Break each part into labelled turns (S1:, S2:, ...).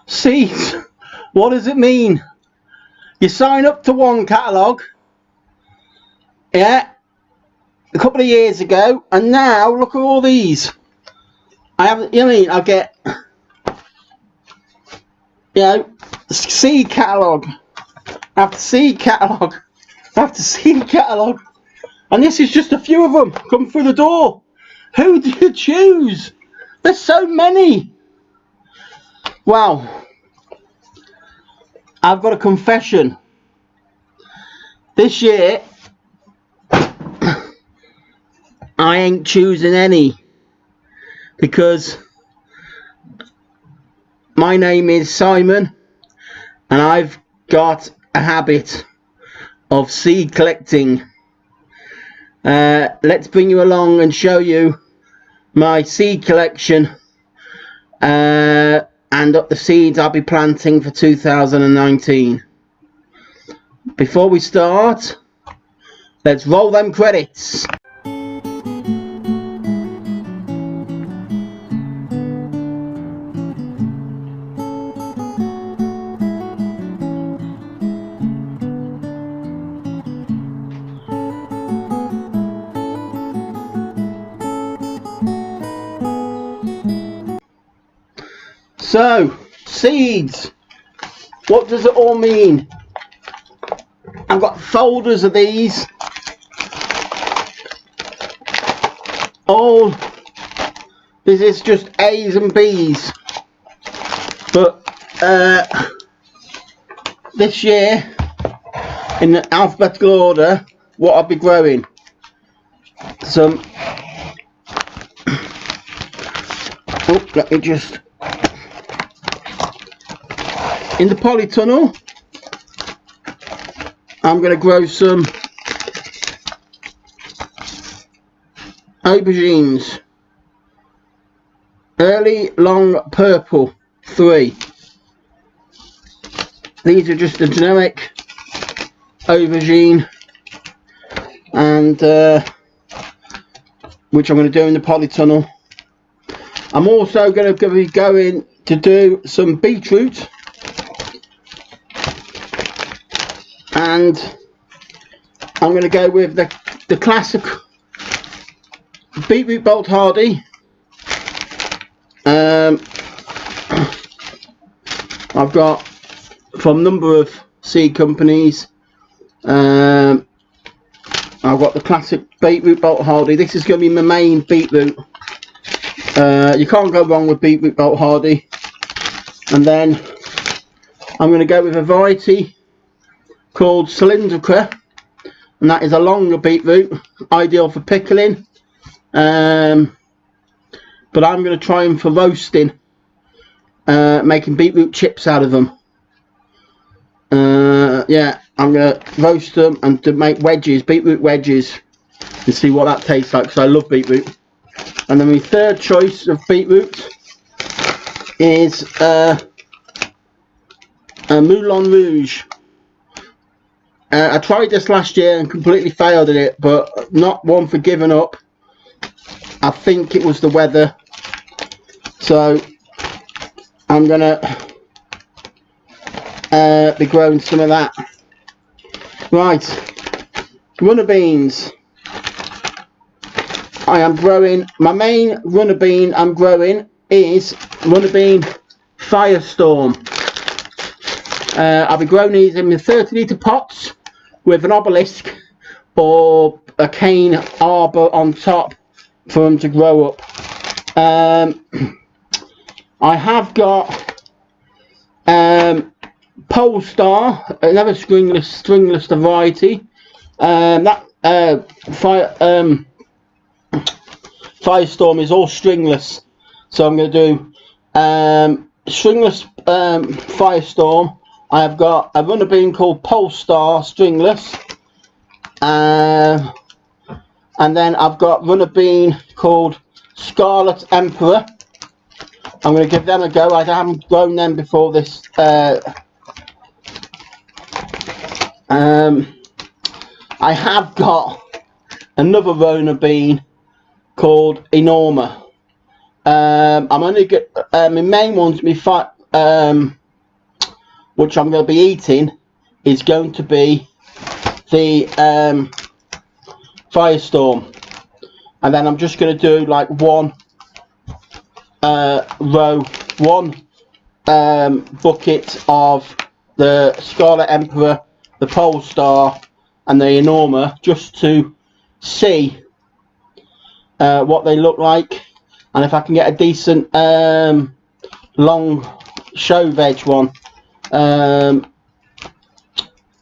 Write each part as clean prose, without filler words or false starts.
S1: Seeds. What does it mean? You sign up to one catalogue, yeah, a couple of years ago, and now look at all these. I haven't, you know what I mean? I get, you know, seed catalogue after seed catalogue after seed catalogue, and this is just a few of them come through the door. Who do you choose? There's so many. Wow. I've got a confession. This year, I ain't choosing any because my name is Simon and I've got a habit of seed collecting. Let's bring you along and show you my seed collection and the seeds I'll be planting for 2019. Before we start, let's roll them credits. So, seeds, what does it all mean? I've got folders of these. All, this is just A's and B's. But this year, in the alphabetical order, what I'll be growing. Some, oh, let me just, in the polytunnel, I'm going to grow some aubergines. Early long purple 3. These are just a generic aubergine, and which I'm going to do in the polytunnel. I'm also going to be going to do some beetroot. And I'm going to go with the classic beetroot Bolt Hardy. I've got from a number of seed companies. I've got the classic beetroot Bolt Hardy. This is going to be my main beetroot. You can't go wrong with beetroot Bolt Hardy. And then I'm going to go with a variety called Cylindrica, and that is a longer beetroot, ideal for pickling, but I'm going to try them for roasting, making beetroot chips out of them. Yeah, I'm going to roast them and to make wedges, beetroot wedges, and see what that tastes like, because I love beetroot. And then my third choice of beetroot is a Moulin Rouge. I tried this last year and completely failed at it, but not one for giving up. I think it was the weather. So I'm gonna be growing some of that. Right, runner beans. I am growing, my main runner bean I'm growing is runner bean Firestorm. I'll be growing these in 30-litre pots with an obelisk or a cane arbor on top for them to grow up. I have got Polestar, another stringless variety. Firestorm is all stringless, so I'm going to do stringless Firestorm. I have got a runner bean called Polestar stringless, and then I've got runner bean called Scarlet Emperor. I'm going to give them a go. I haven't grown them before this. I have got another runner bean called Enorma. I'm only get my main ones. My which I'm going to be eating, is going to be the Firestorm, and then I'm just going to do like one bucket of the Scarlet Emperor, the Polestar, and the Enorma, just to see what they look like, and if I can get a decent long show veg one.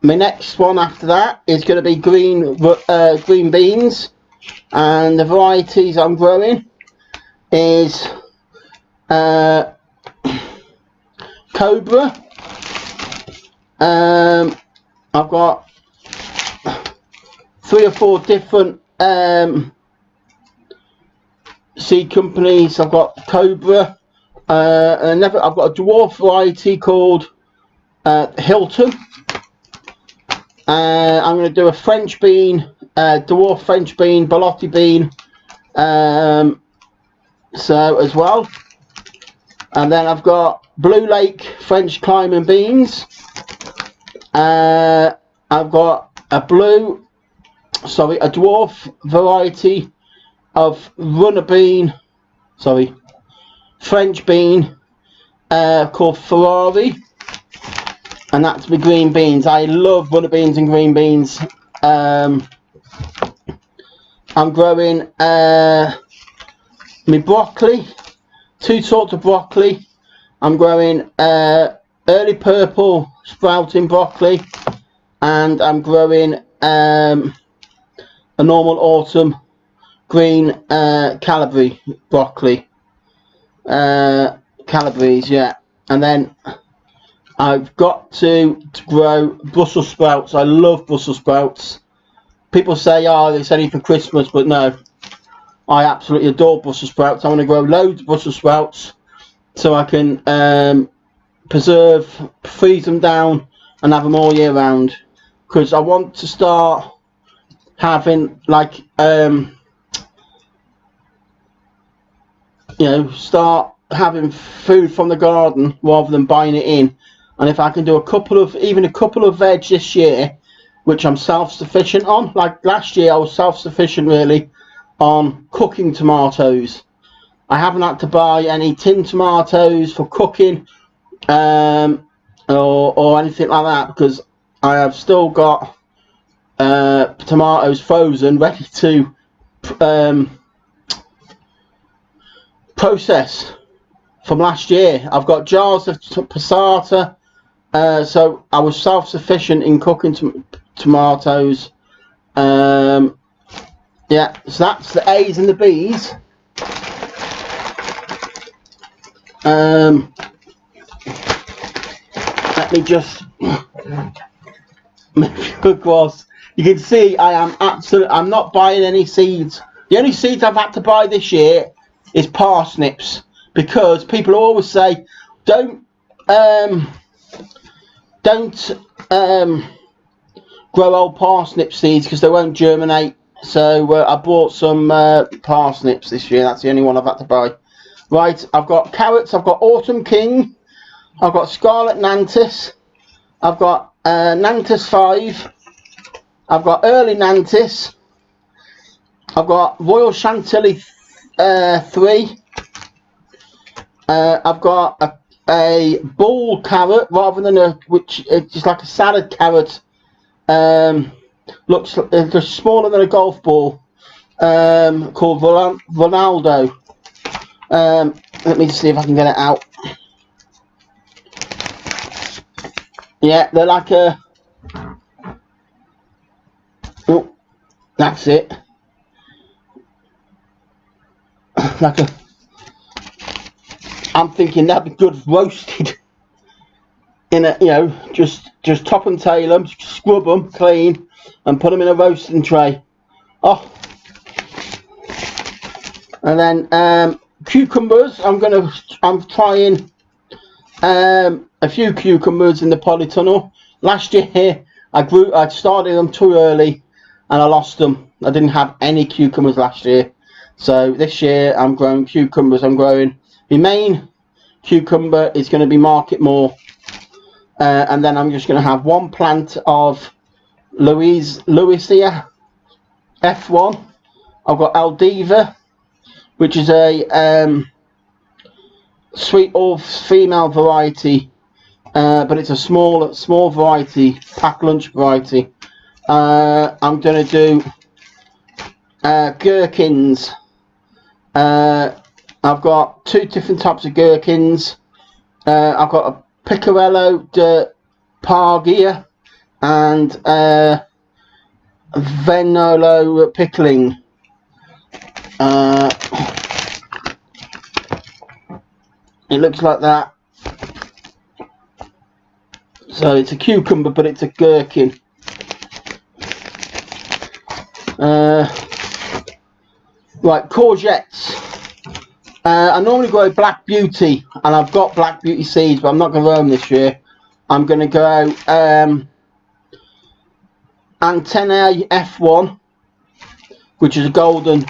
S1: My next one after that is going to be green beans, and the varieties I'm growing is Cobra. I've got 3 or 4 different seed companies. I've got Cobra, and I've got a dwarf variety called Hilton. I'm going to do a French bean, dwarf French bean, Balotti bean, so as well. And then I've got Blue Lake French climbing beans. I've got a dwarf variety of French bean called Ferrari, and that's my green beans. I love runner beans and green beans. I'm growing my broccoli, 2 sorts of broccoli. I'm growing early purple sprouting broccoli, and I'm growing a normal autumn green Calabrese broccoli. Calabrese, yeah. And then I've got to grow Brussels sprouts. I love Brussels sprouts. People say, oh, it's only for Christmas, but no. I absolutely adore Brussels sprouts. I want to grow loads of Brussels sprouts so I can freeze them down and have them all year round. Because I want to start having, like, start having food from the garden rather than buying it in. And if I can do even a couple of veg this year, which I'm self-sufficient on, like last year I was self-sufficient really on cooking tomatoes. I haven't had to buy any tin tomatoes for cooking or anything like that, because I have still got tomatoes frozen ready to process from last year. I've got jars of passata, so I was self-sufficient in cooking tomatoes. Yeah, so that's the A's and the B's. Let me just across. You can see I'm not buying any seeds. The only seeds I've had to buy this year is parsnips, because people always say don't grow old parsnip seeds because they won't germinate. So I bought some parsnips this year. That's the only one I've had to buy. Right, I've got carrots. I've got Autumn King. I've got Scarlet Nantes. I've got Nantes 5. I've got Early Nantes. I've got Royal Chantilly 3. I've got a bull carrot rather than which is just like a salad carrot. Looks just smaller than a golf ball. Called Ronaldo. Let me just see if I can get it out. Yeah, they're like a. Oh, that's it. Like a. I'm thinking that'd be good roasted. In a, just top and tail them, scrub them clean, and put them in a roasting tray. Oh. And then cucumbers. I'm trying a few cucumbers in the polytunnel. Last year I started them too early and I lost them. I didn't have any cucumbers last year. So this year I'm growing cucumbers. I'm growing my main cucumber is going to be Market More. And then I'm just going to have 1 plant of Louisia F1. I've got Aldiva, which is a sweet all-female variety, but it's a small variety, pack lunch variety. I'm going to do gherkins. I've got 2 different types of gherkins. I've got a Picarello de Paglia and Venolo pickling. It looks like that. So it's a cucumber, but it's a gherkin. Right, courgettes. I normally grow Black Beauty, and I've got Black Beauty seeds, but I'm not going to grow them this year. I'm going to grow Antennae F1, which is a golden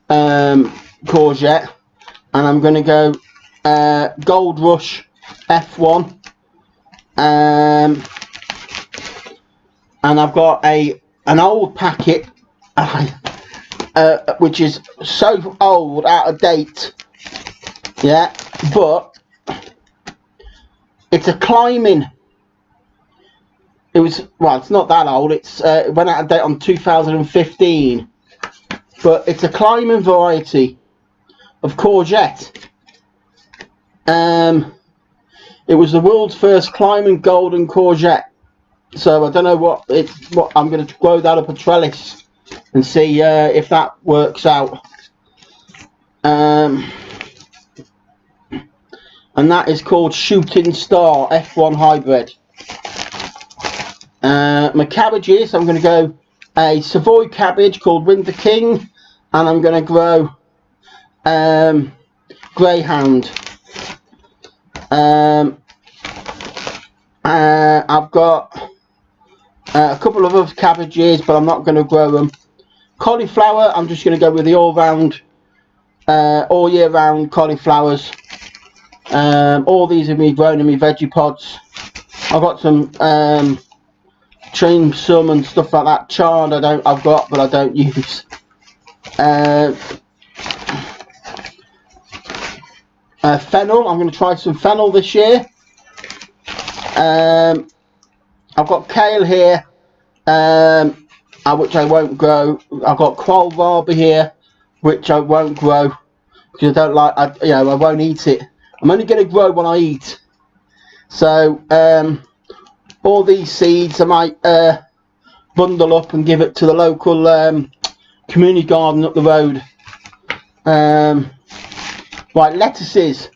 S1: courgette, and I'm going to go Gold Rush F1, and I've got an old packet which is so old, out of date, yeah, but it's a climbing. It's not that old. It went out of date on 2015, but it's a climbing variety of courgette. It was the world's first climbing golden courgette. So I don't know what I'm going to grow that up a trellis and see if that works out. And that is called Shooting Star F1 Hybrid. My cabbages, I'm going to go a Savoy cabbage called Winter King, and I'm going to grow Greyhound. I've got a couple of other cabbages, but I'm not going to grow them. Cauliflower, I'm just going to go with the all year round cauliflowers. All these are me grown in my veggie pods. I've got some trim some and stuff like that. Chard I've got, but I don't use. Fennel, I'm going to try some fennel this year. I've got kale here, which I won't grow. I've got kohlrabi here, which I won't grow because I don't like. I won't eat it. I'm only going to grow when I eat. So all these seeds I might bundle up and give it to the local community garden up the road. Right, lettuces.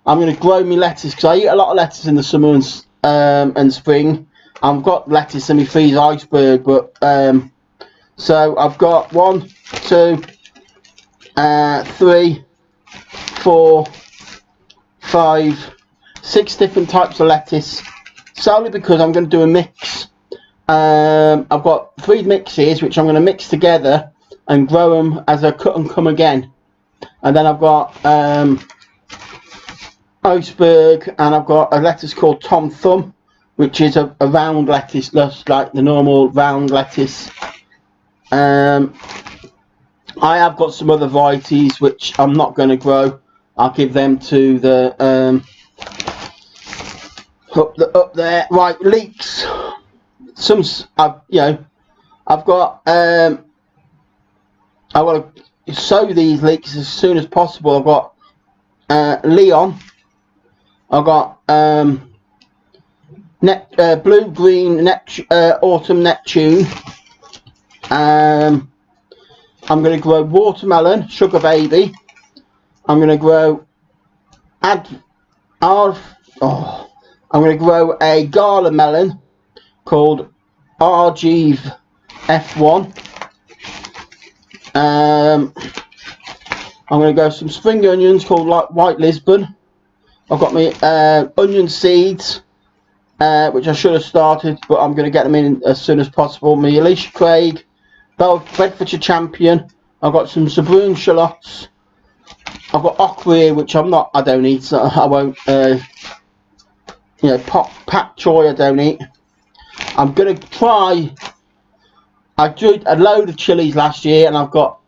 S1: I'm going to grow my lettuce because I eat a lot of lettuce in the summer and spring. I've got lettuce in my freezer iceberg, but so I've got 1, 2, 3, 4, 5, 6 different types of lettuce, solely because I'm going to do a mix. I've got 3 mixes which I'm going to mix together and grow them as a cut and come again. And then I've got iceberg, and I've got a lettuce called Tom Thumb, which is a round lettuce, just like the normal round lettuce. I have got some other varieties which I'm not going to grow. I'll give them to the up there. Right, leeks. I've got to sow these leeks as soon as possible. I've got Leon. I've got blue-green autumn Neptune. I'm going to grow watermelon, Sugar Baby. I'm going to grow I'm going to grow a gala melon called Argive F1. I'm going to go some spring onions called White Lisbon. I've got my onion seeds, which I should have started, but I'm going to get them in as soon as possible. My Alicia Craig, Bedfordshire Champion. I've got some Sabroon shallots. I've got okra here, which I don't eat, so I won't, you know, pak choy I don't eat. I'm going to try, I did a load of chilies last year, and I've got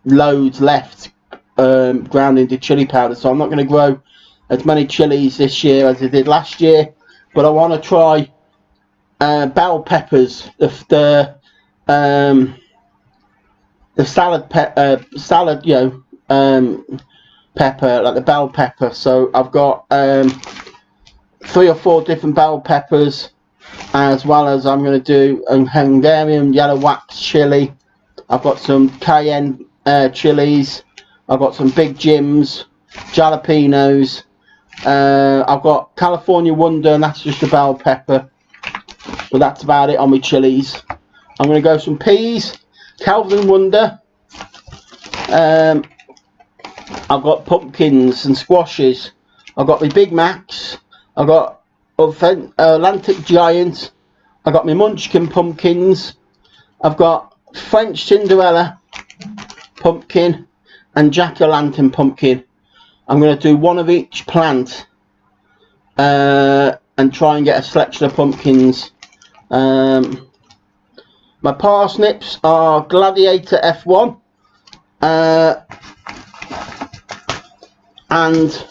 S1: loads left ground into chili powder, so I'm not going to grow as many chilies this year as I did last year, but I want to try bell peppers, the salad, you know, pepper, like the bell pepper. So I've got 3 or 4 different bell peppers, as well as I'm going to do a Hungarian yellow wax chili. I've got some cayenne chilies. I've got some Big Jims, jalapenos. I've got California Wonder, and that's just a bell pepper. But that's about it on my chilies. I'm going to go some peas, Calvin Wonder. I've got pumpkins and squashes. I've got my Big Macs. I've got Atlantic Giant. I've got my Munchkin pumpkins. I've got French Cinderella pumpkin and Jack-o'-lantern pumpkin. I'm going to do one of each plant and try and get a selection of pumpkins. My parsnips are Gladiator F1 and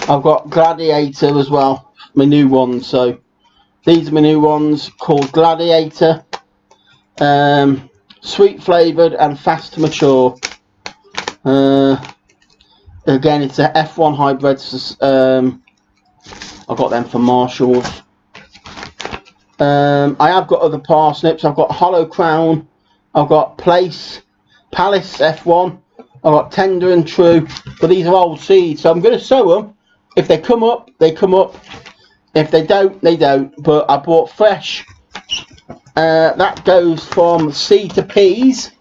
S1: I've got Gladiator as well, my new ones. So these are my new ones, called Gladiator, sweet flavoured and fast to mature. Again, it's a F1 hybrids. I got them from Marshalls. I have got other parsnips. I've got Hollow Crown. I've got Palace F1. I've got Tender and True. But these are old seeds, so I'm going to sow them. If they come up, they come up. If they don't, they don't. But I bought fresh. That goes from seed to peas.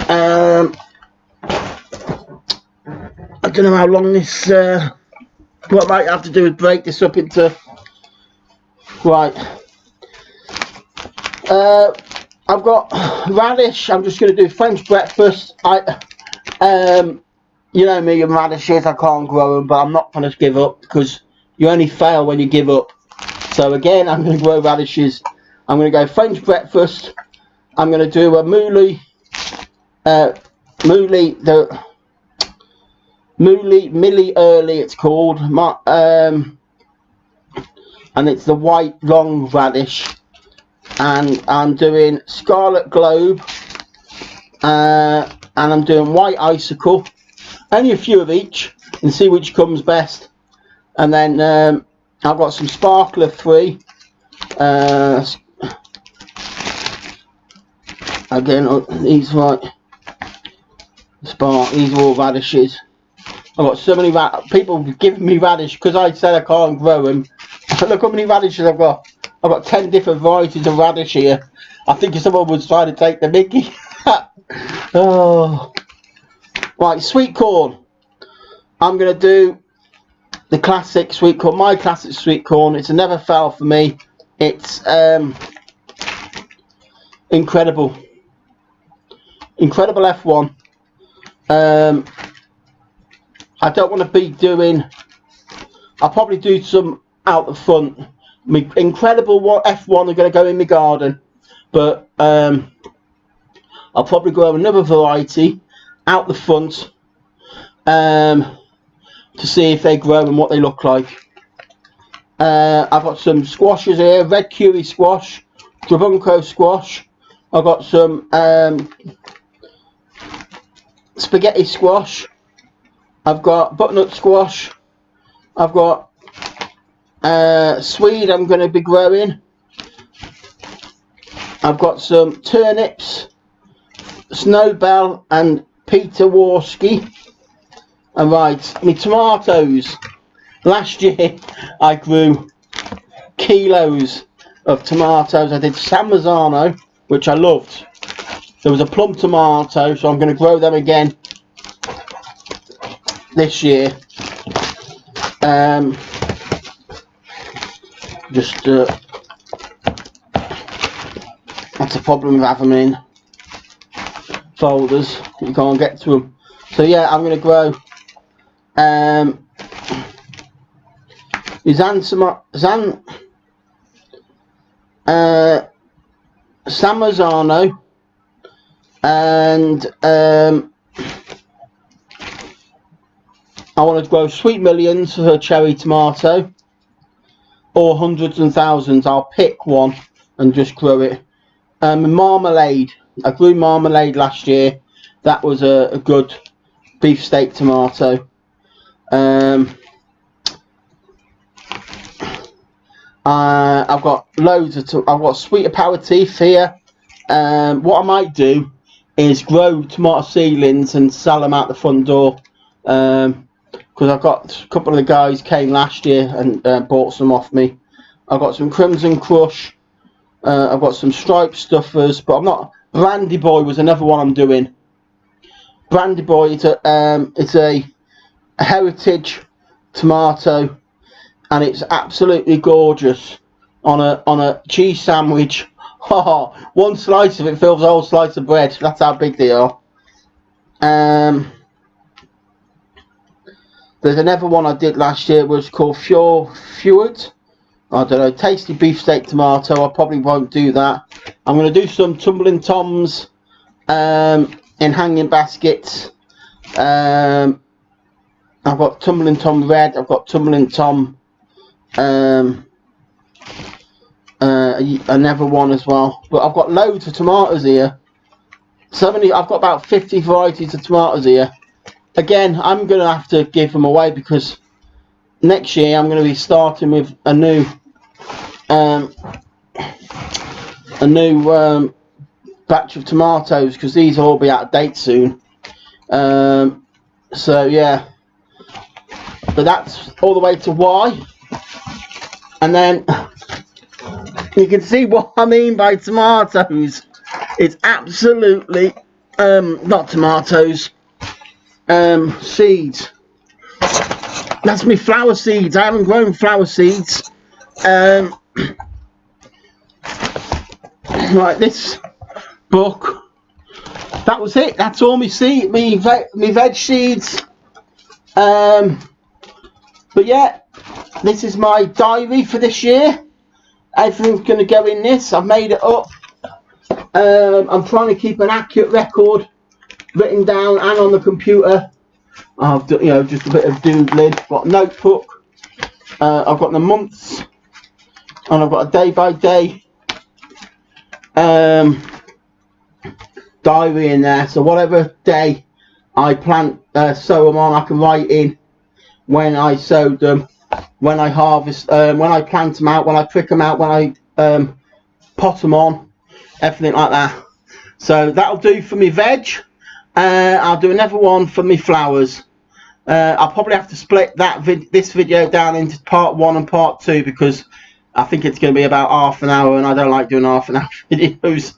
S1: I don't know how long this. What I might have to do is break this up into. Right. I've got radish. I'm just going to do French breakfast. You know me and radishes. I can't grow them, but I'm not going to give up, because you only fail when you give up. So again, I'm going to grow radishes. I'm going to go French breakfast. I'm going to do a Mouli, Millie Early it's called, and it's the white long radish. And I'm doing Scarlet Globe, and I'm doing White Icicle. Only a few of each, and see which comes best. And then I've got some Sparkler 3. Again, these these are all radishes. I've got so many people giving me radish because I said I can't grow them. Look how many radishes I've got. I've got 10 different varieties of radish here. I think someone was trying to take the mickey. Oh. Right, sweet corn. I'm going to do the classic sweet corn. My classic sweet corn. It's a never fail for me. It's incredible. Incredible F1. I don't want to be doing. I'll probably do some out the front. My incredible F1 are going to go in my garden, but I'll probably grow another variety out the front to see if they grow and what they look like. I've got some squashes here: red curry squash, Trabunco squash. I've got some spaghetti squash. I've got butternut squash. I've got swede I'm going to be growing. I've got some turnips, Snowbell and Peter Warski. And right, my tomatoes. Last year I grew kilos of tomatoes. I did San Marzano, which I loved. There was a plum tomato, so I'm going to grow them again this year. That's a problem with having them in. folders. You can't get to them. So yeah, I'm going to grow San Marzano, and I want to grow Sweet Millions for cherry tomato, or hundreds and thousands. I'll pick one and just grow it. Marmalade. I grew marmalade last year. That was a good beefsteak tomato. I've got loads of. I've got sweet aperitif here. What I might do is grow tomato seedlings and sell them out the front door. Because I've got a couple of the guys came last year and bought some off me. I've got some Crimson Crush. I've got some Striped Stuffers, but I'm not. Brandy Boy was another one I'm doing. Brandy Boy is it's a heritage tomato, and it's absolutely gorgeous on a cheese sandwich. One slice of it fills a whole slice of bread. That's how big they are. There's another one I did last year, was called Fjord. I don't know, tasty beefsteak tomato. I probably won't do that. I'm going to do some Tumbling Toms in hanging baskets. I've got Tumbling Tom Red. I've got Tumbling Tom another one as well. But I've got loads of tomatoes here. I've got about 50 varieties of tomatoes here. Again, I'm going to have to give them away because next year I'm going to be starting with a new batch of tomatoes, because these will all be out of date soon. So yeah, but that's all the way to Y, and then you can see what I mean by tomatoes. It's absolutely not tomatoes. Seeds. That's me flower seeds. I haven't grown flower seeds. Right, this book. That was it. That's all me veg seeds. But yeah, this is my diary for this year. Everything's going to go in this. I've made it up. I'm trying to keep an accurate record, written down and on the computer. I've done, just a bit of doodling. Got a notebook. I've got the months, and I've got a day by day diary in there. So whatever day I plant, sow them on, I can write in when I sowed them, when I harvest, when I plant them out, when I prick them out, when I pot them on, everything like that. So that'll do for me veg. I'll do another one for me flowers. I'll probably have to split this video down into part 1 and part 2, because I think it's going to be about half an hour, and I don't like doing half an hour videos.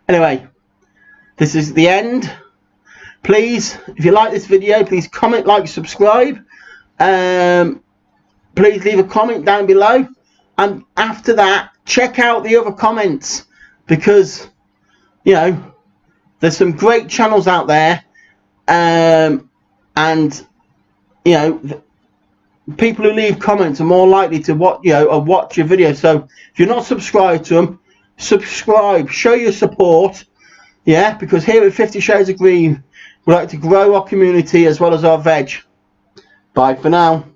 S1: Anyway, this is the end. Please, if you like this video, please comment, like, subscribe. Please leave a comment down below, and after that, check out the other comments, because there's some great channels out there, and people who leave comments are more likely to watch your video. So if you're not subscribed to them, subscribe, show your support. Yeah, because here at 50 Shades of Green, we like to grow our community as well as our veg. Bye for now.